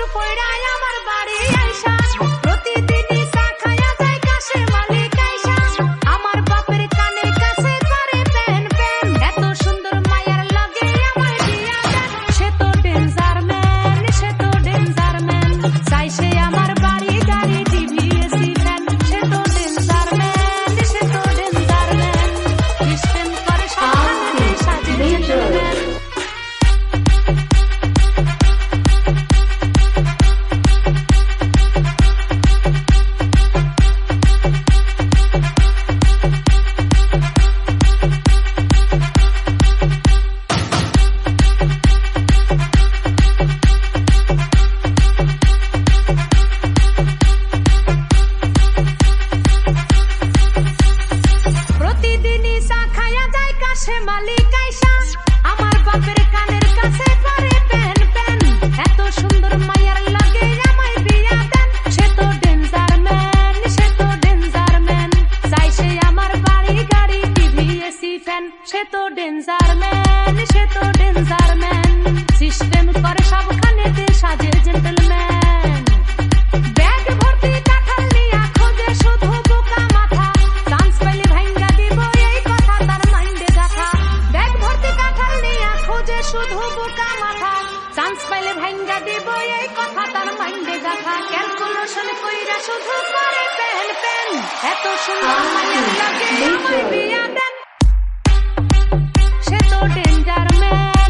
একটু পয়রায় আমার বাড়ি আইসা প্রতিদিনই চা খায়া যায় কাশে মালিক আইসা আমার বাপের কানের কাছে করে প্যান প্যান এত সুন্দর মায়ার লাগে আমার বিয়া দেন সে তো ডেঞ্জার ম্যান চাই সে আমার বাড়ি গাড়ি টিভি এসি ফ্যান সে তো ডেঞ্জার ম্যান সিস্টেম করে সাজাতে সাজে জেন্টলম্যান প্রতিদিনই চা খায়া যায় কাশে মালিক আইসা আমার বাপের কানের কাছে করে প্যান প্যান এত সুন্দর মায়ার লাগে আমায় বিয়া দেন সে তো ডেঞ্জার ম্যান চাই সে আমার বাড়ি গাড়ি টিভি এসি ফ্যান সে তো ডেঞ্জার ম্যান সিস্টেম করে সবখানেতে সাজে জেন্টলম্যান ব্যাগ ভর্তি কাঁঠাল নিয়া খোঁজে শুধু বোকা মাথা চান্স পাইলে ভাঙ্গা দিব এই কথা তার মাইন্ডে গাথা ব্যাগ ভর্তি কাঁঠাল নিয়া খোঁজে শুধু বোকা মাথা চান্স পাইলে ভাঙ্গা দিব এই কথা তার মাইন্ডে গাথা ক্যালকুলেশন কইরা শুধু করে প্যান প্যান এত সুন্দর মায়ের লাগে আমার বিয়া দেন সে তো ডেঞ্জার ম্যান